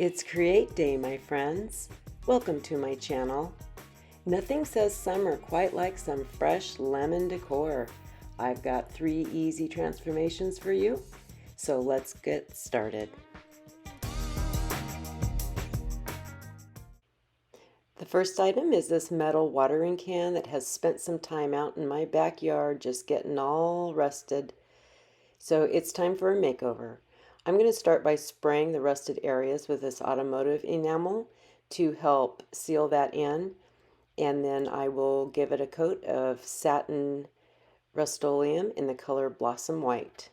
It's Create Day, my friends. Welcome to my channel. Nothing says summer quite like some fresh lemon decor. I've got 3 easy transformations for you, so let's get started. The first item is this metal watering can that has spent some time out in my backyard just getting all rusted. So it's time for a makeover. I'm going to start by spraying the rusted areas with this Automotive enamel to help seal that in, and then I will give it a coat of satin Rust-Oleum in the color Blossom White.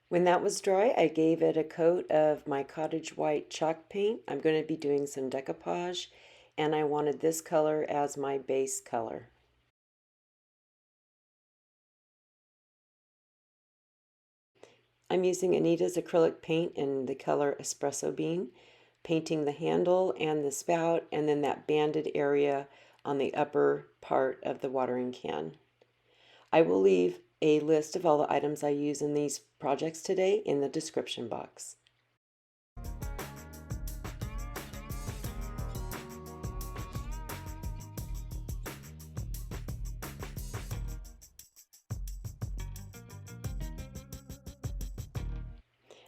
When that was dry, I gave it a coat of my Cottage white chalk paint. I'm going to be doing some decoupage, and I wanted this color as my base color. I'm using Anitas acrylic paint in the color Espresso bean, painting the handle and the spout, and then that banded area on the upper part of the watering can. I will leave a list of all the items I use in these projects today in the description box.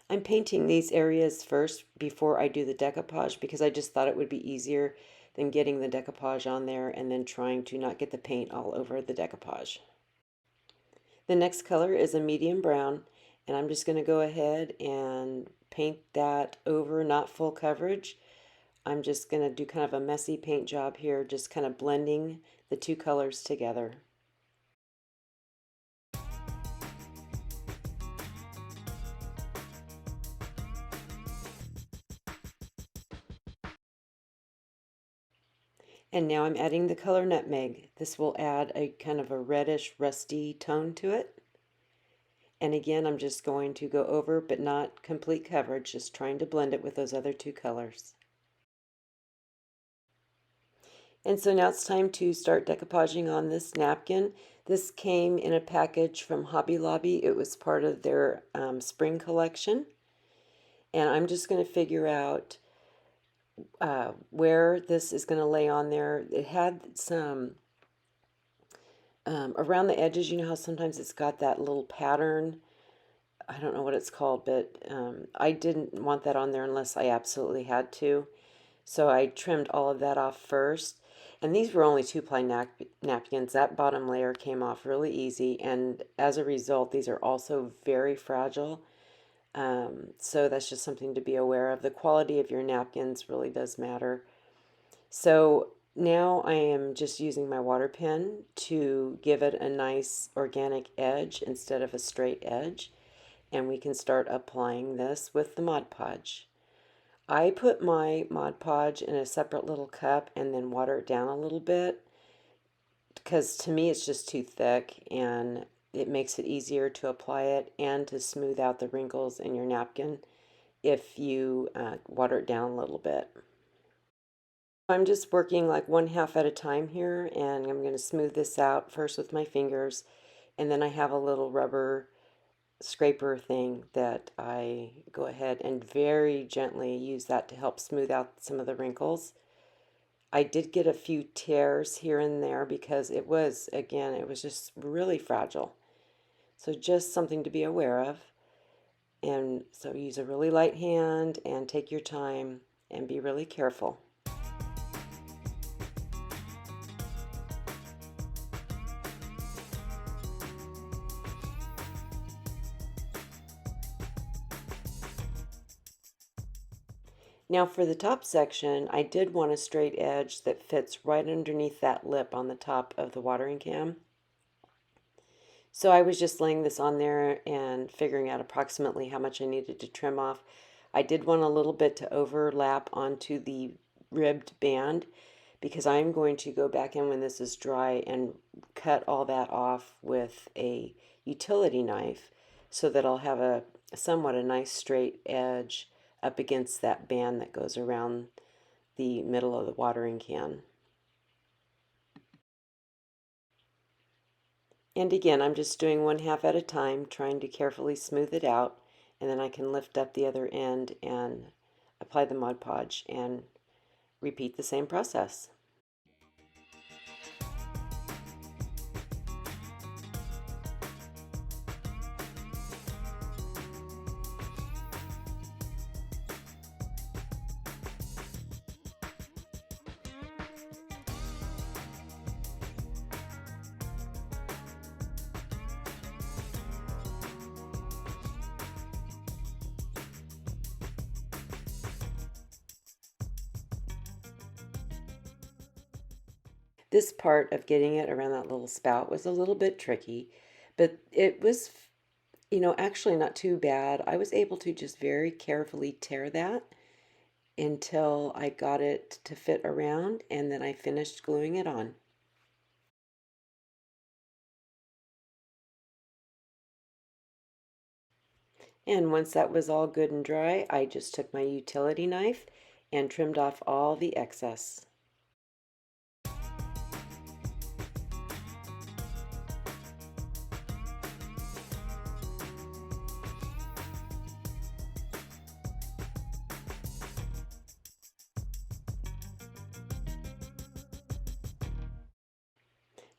I'm painting these areas first before I do the decoupage because I just thought it would be easier than getting the decoupage on there and then trying to not get the paint all over the decoupage. The next color is a medium brown, and I'm just going to go ahead and paint that over, not full coverage. I'm just going to do kind of a messy paint job here, just kind of blending the two colors together. And now I'm adding the color Nutmeg. This will add a kind of a reddish, rusty tone to it. And again, I'm just going to go over, but not complete coverage, just trying to blend it with those other two colors. And so now it's time to start decoupaging on this napkin. This came in a package from Hobby Lobby. It was part of their spring collection. And I'm just going to figure out where this is going to lay on there. It had some around the edges. You know how sometimes it's got that little pattern. I don't know what it's called, but I didn't want that on there unless I absolutely had to. So I trimmed all of that off first. And these were only 2-ply napkins. That bottom layer came off really easy. And as a result, these are also very fragile. So that's just something to be aware of. The quality of your napkins really does matter. So now I am just using my water pen to give it a nice organic edge instead of a straight edge. And we can start applying this with the Mod Podge. I put my Mod Podge in a separate little cup and then water it down a little bit because to me it's just too thick, and it makes it easier to apply it and to smooth out the wrinkles in your napkin if you water it down a little bit. I'm just working like 1/2 at a time here, and I'm going to smooth this out first with my fingers, and then I have a little rubber scraper thing that I go ahead and very gently use that to help smooth out some of the wrinkles. I did get a few tears here and there because it was, again, it was just really fragile. So just something to be aware of. And so use a really light hand and take your time and be really careful. Now for the top section, I did want a straight edge that fits right underneath that lip on the top of the watering can. So I was just laying this on there and figuring out approximately how much I needed to trim off. I did want a little bit to overlap onto the ribbed band because I'm going to go back in when this is dry and cut all that off with a utility knife so that I'll have a somewhat a nice straight edge up against that band that goes around the middle of the watering can. And again, I'm just doing 1/2 at a time, trying to carefully smooth it out and then I can lift up the other end and apply the Mod Podge and repeat the same process. This part of getting it around that little spout was a little bit tricky, but it was, actually not too bad. I was able to just very carefully tear that until I got it to fit around, and then I finished gluing it on. And once that was all good and dry, I just took my utility knife and trimmed off all the excess.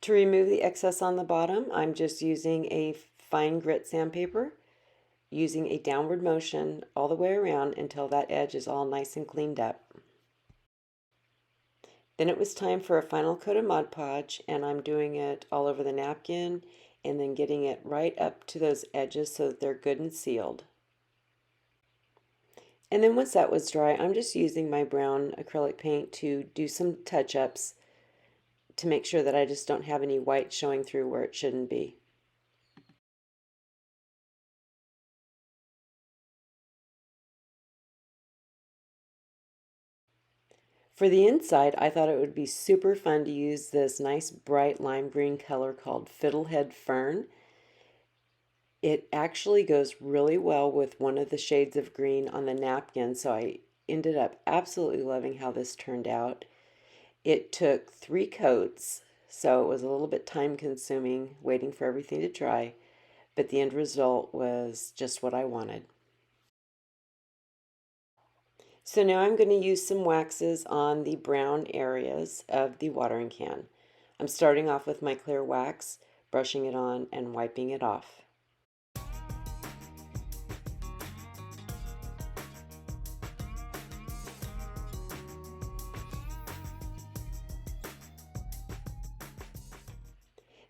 To remove the excess on the bottom, I'm just using a fine grit sandpaper, using a downward motion all the way around until that edge is all nice and cleaned up. Then it was time for a final coat of Mod Podge, and I'm doing it all over the napkin and then getting it right up to those edges so that they're good and sealed. And then once that was dry, I'm just using my brown acrylic paint to do some touch-ups to make sure that I just don't have any white showing through where it shouldn't be. For the inside, I thought it would be super fun to use this nice bright lime green color called Fiddlehead Fern. It actually goes really well with one of the shades of green on the napkin, so I ended up absolutely loving how this turned out. It took 3 coats, so it was a little bit time consuming waiting for everything to dry, but the end result was just what I wanted. So now I'm going to use some waxes on the brown areas of the watering can. I'm starting off with my clear wax, brushing it on and wiping it off.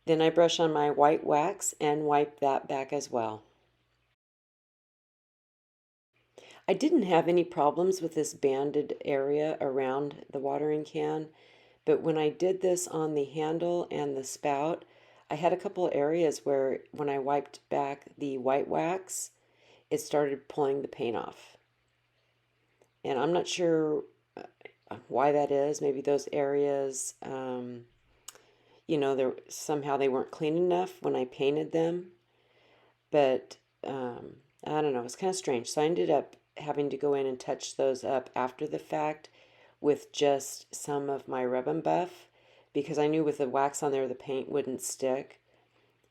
Then I brush on my white wax and wipe that back as well. I didn't have any problems with this banded area around the watering can, but when I did this on the handle and the spout, I had a couple of areas where when I wiped back the white wax, it started pulling the paint off. And I'm not sure why that is. Maybe those areas, somehow they weren't clean enough when I painted them. But I don't know, it's kind of strange. So I ended up having to go in and touch those up after the fact with just some of my Rub and Buff because I knew with the wax on there the paint wouldn't stick.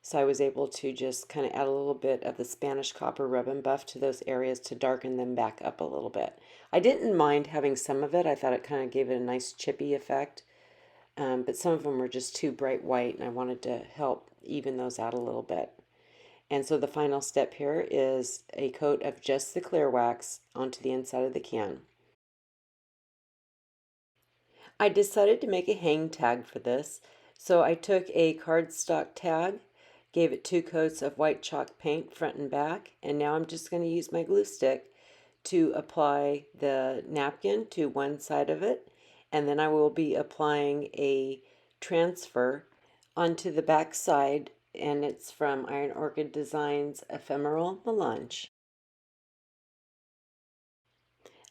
So I was able to just kind of add a little bit of the Spanish copper Rub and Buff to those areas to darken them back up a little bit. I didn't mind having some of it. I thought it kind of gave it a nice chippy effect. But some of them were just too bright white and I wanted to help even those out a little bit. And so the final step here is a coat of just the clear wax onto the inside of the can. I decided to make a hang tag for this, so I took a cardstock tag, gave it 2 coats of white chalk paint front and back, and now I'm just going to use my glue stick to apply the napkin to one side of it, and then I will be applying a transfer onto the back side, and it's from Iron Orchid Designs Ephemeral Melange.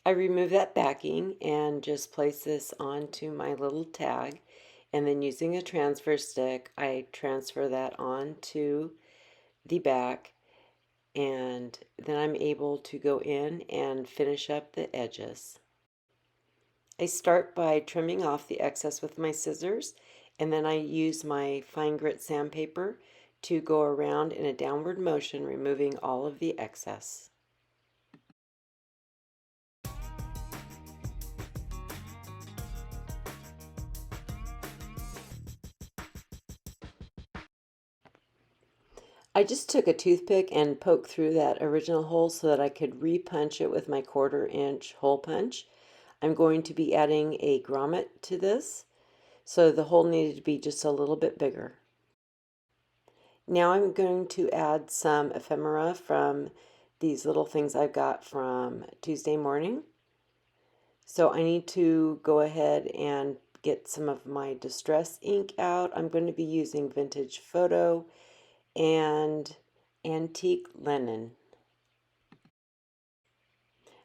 I remove that backing and just place this onto my little tag, and then using a transfer stick I transfer that onto the back, and then I'm able to go in and finish up the edges. I start by trimming off the excess with my scissors, and then I use my fine grit sandpaper to go around in a downward motion, removing all of the excess. I just took a toothpick and poked through that original hole so that I could repunch it with my 1/4 inch hole punch. I'm going to be adding a grommet to this, so the hole needed to be just a little bit bigger. Now I'm going to add some ephemera from these little things I've got from Tuesday morning. So I need to go ahead and get some of my distress ink out. I'm going to be using vintage photo and antique linen.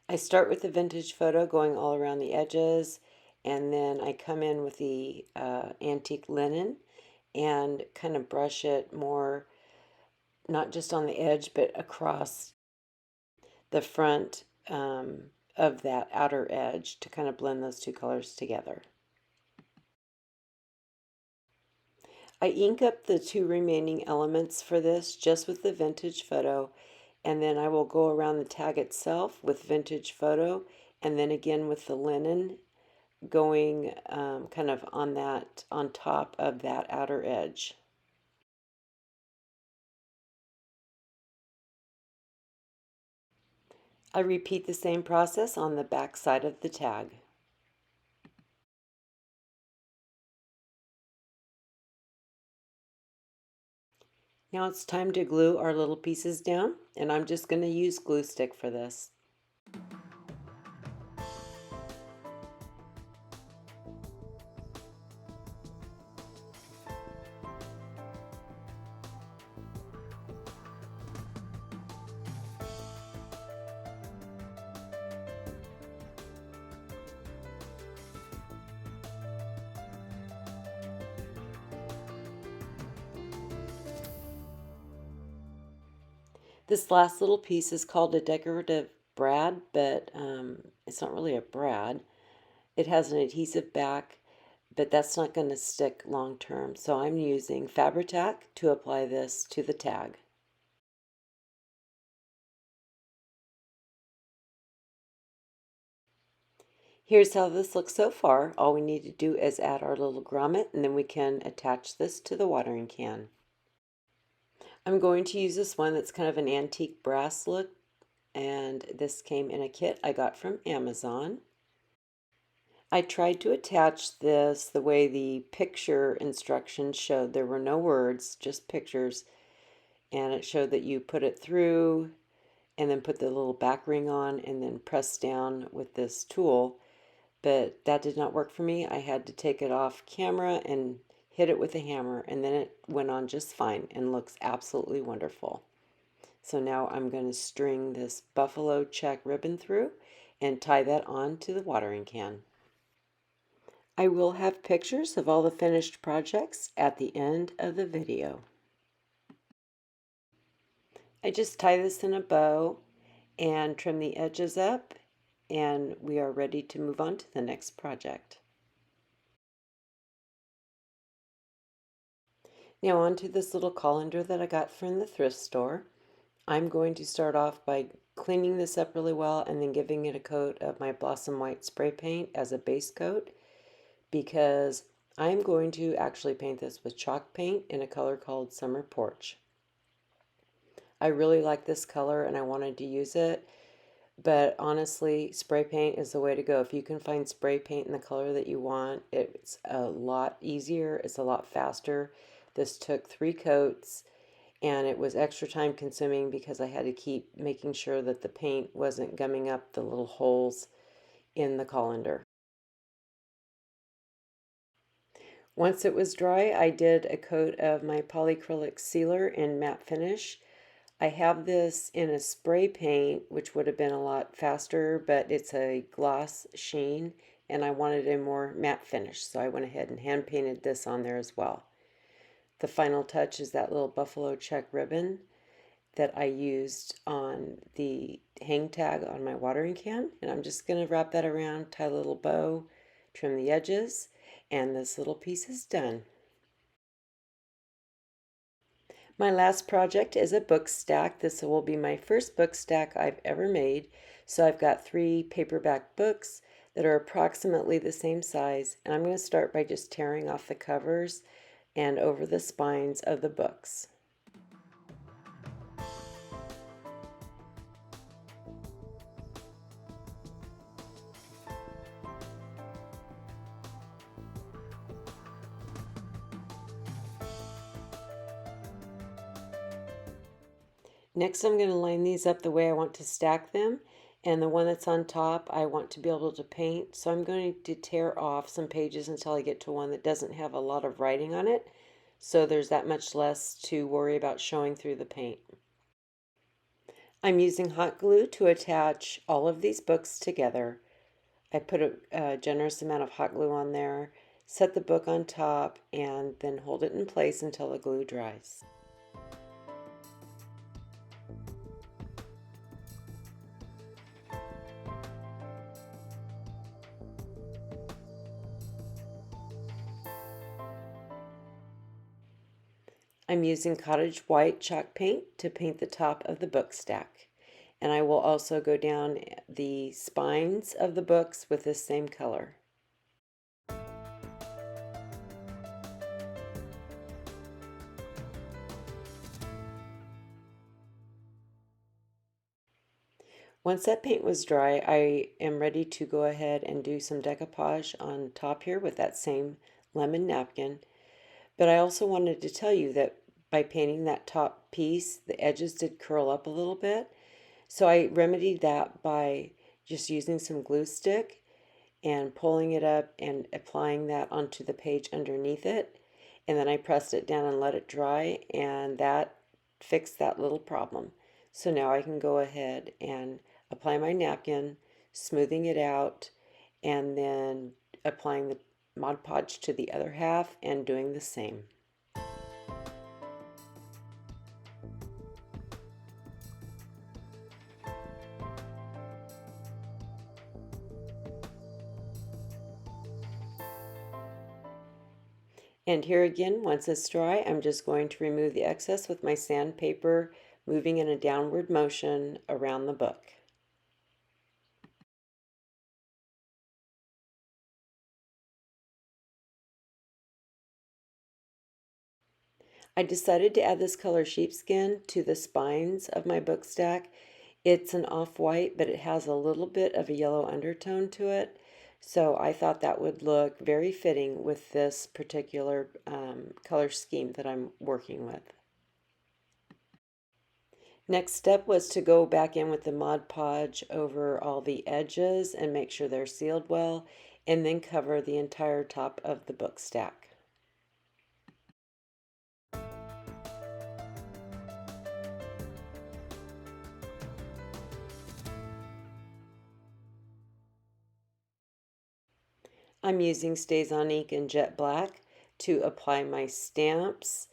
I start with the vintage photo going all around the edges, and then I come in with the antique linen and kind of brush it more, not just on the edge, but across the front of that outer edge to kind of blend those two colors together. I ink up the two remaining elements for this just with the vintage photo, and then I will go around the tag itself with vintage photo, and then again with the linen going kind of on top of that outer edge. I repeat the same process on the back side of the tag. Now it's time to glue our little pieces down, and I'm just going to use glue stick for this. This last little piece is called a decorative brad, but it's not really a brad. It has an adhesive back, but that's not going to stick long term. So I'm using Fabri-Tac to apply this to the tag. Here's how this looks so far. All we need to do is add our little grommet, and then we can attach this to the watering can. I'm going to use this one that's kind of an antique brass look, and this came in a kit I got from Amazon. I tried to attach this the way the picture instructions showed. There were no words, just pictures, and it showed that you put it through and then put the little back ring on and then press down with this tool, but that did not work for me. I had to take it off camera and hit it with a hammer, and then it went on just fine and looks absolutely wonderful. So now I'm going to string this buffalo check ribbon through and tie that on to the watering can. I will have pictures of all the finished projects at the end of the video. I just tie this in a bow and trim the edges up, and we are ready to move on to the next project. Now onto this little colander that I got from the thrift store. I'm going to start off by cleaning this up really well and then giving it a coat of my Blossom White spray paint as a base coat, because I'm going to actually paint this with chalk paint in a color called Summer Porch. I really like this color and I wanted to use it, but honestly, spray paint is the way to go. If you can find spray paint in the color that you want, it's a lot easier, it's a lot faster. This took 3 coats and it was extra time consuming because I had to keep making sure that the paint wasn't gumming up the little holes in the colander. Once it was dry, I did a coat of my polyacrylic sealer in matte finish. I have this in a spray paint, which would have been a lot faster, but it's a gloss sheen, and I wanted a more matte finish, so I went ahead and hand painted this on there as well. The final touch is that little buffalo check ribbon that I used on the hang tag on my watering can, and I'm just going to wrap that around, tie a little bow, trim the edges, and this little piece is done. My last project is a book stack. This will be my first book stack I've ever made. So I've got 3 paperback books that are approximately the same size, and I'm going to start by just tearing off the covers and over the spines of the books. Next, I'm going to line these up the way I want to stack them. And the one that's on top, I want to be able to paint. So I'm going to tear off some pages until I get to one that doesn't have a lot of writing on it. So there's that much less to worry about showing through the paint. I'm using hot glue to attach all of these books together. I put a generous amount of hot glue on there, set the book on top, and then hold it in place until the glue dries. I'm using Cottage white chalk paint to paint the top of the book stack. And I will also go down the spines of the books with this same color. Once that paint was dry, I am ready to go ahead and do some decoupage on top here with that same lemon napkin. But I also wanted to tell you that by painting that top piece, the edges did curl up a little bit. So I remedied that by just using some glue stick and pulling it up and applying that onto the page underneath it. And then I pressed it down and let it dry, and that fixed that little problem. So now I can go ahead and apply my napkin, smoothing it out, and then applying the Mod Podge to the other half and doing the same. And here again, once it's dry, I'm just going to remove the excess with my sandpaper, moving in a downward motion around the book. I decided to add this color sheepskin to the spines of my book stack. It's an off-white, but it has a little bit of a yellow undertone to it. So I thought that would look very fitting with this particular color scheme that I'm working with. Next step was to go back in with the Mod Podge over all the edges and make sure they're sealed well, and then cover the entire top of the book stack. I'm using StazOn ink in jet black to apply my stamps.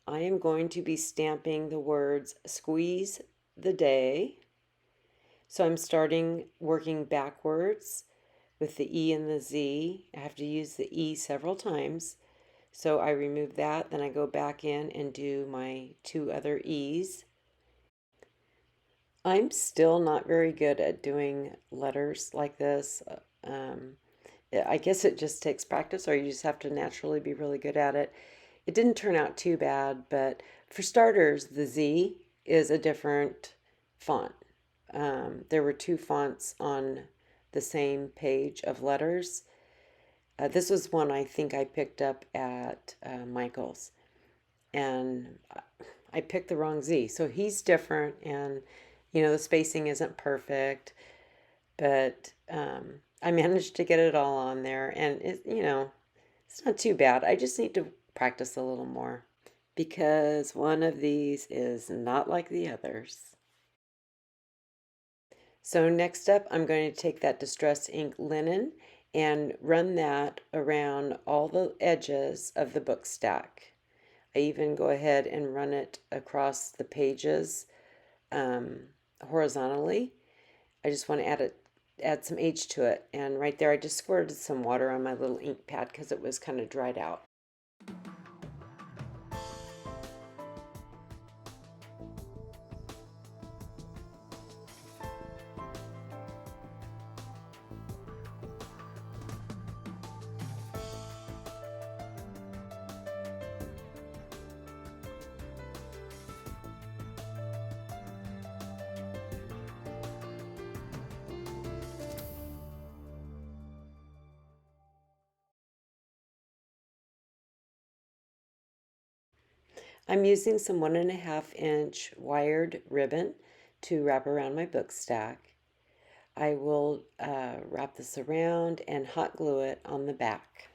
I am going to be stamping the words "squeeze the day." So I'm starting working backwards with the E and the Z. I have to use the E several times. So I remove that, then I go back in and do my two other E's. I'm still not very good at doing letters like this. I guess it just takes practice, or you just have to naturally be really good at it. It didn't turn out too bad, but for starters, the Z is a different font. There were two fonts on the same page of letters. This was one I think I picked up at Michael's, and I picked the wrong Z. So he's different, and the spacing isn't perfect, but I managed to get it all on there, and it's not too bad. I just need to practice a little more because one of these is not like the others. So next up, I'm going to take that Distress ink linen and run that around all the edges of the book stack. I even go ahead and run it across the pages horizontally. I just want to add some age to it. And right there, I just squirted some water on my little ink pad because it was kind of dried out. I'm using some 1.5-inch wired ribbon to wrap around my book stack. I will wrap this around and hot glue it on the back.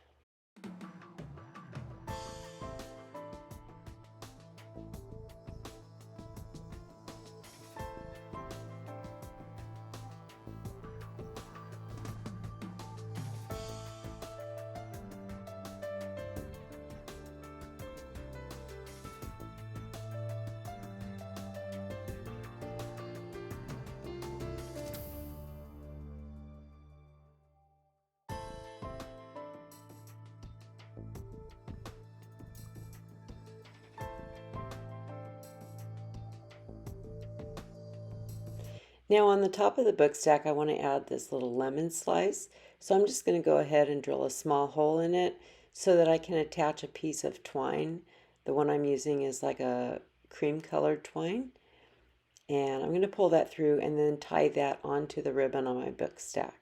Now on the top of the book stack, I want to add this little lemon slice. So I'm just going to go ahead and drill a small hole in it so that I can attach a piece of twine. The one I'm using is like a cream colored twine. And I'm going to pull that through and then tie that onto the ribbon on my book stack.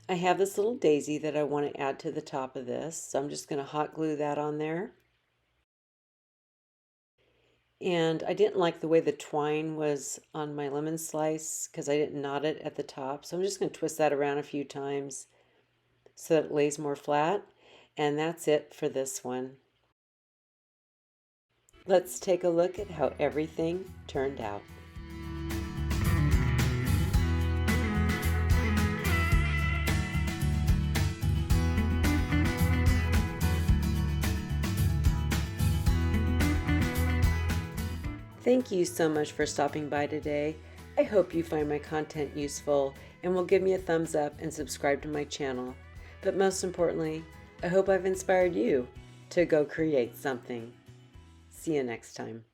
I have this little daisy that I want to add to the top of this, so I'm just going to hot glue that on there. And I didn't like the way the twine was on my lemon slice because I didn't knot it at the top, so I'm just going to twist that around a few times so that it lays more flat. And that's it for this one. Let's take a look at how everything turned out. Thank you so much for stopping by today. I hope you find my content useful and will give me a thumbs up and subscribe to my channel. But most importantly, I hope I've inspired you to go create something. See you next time.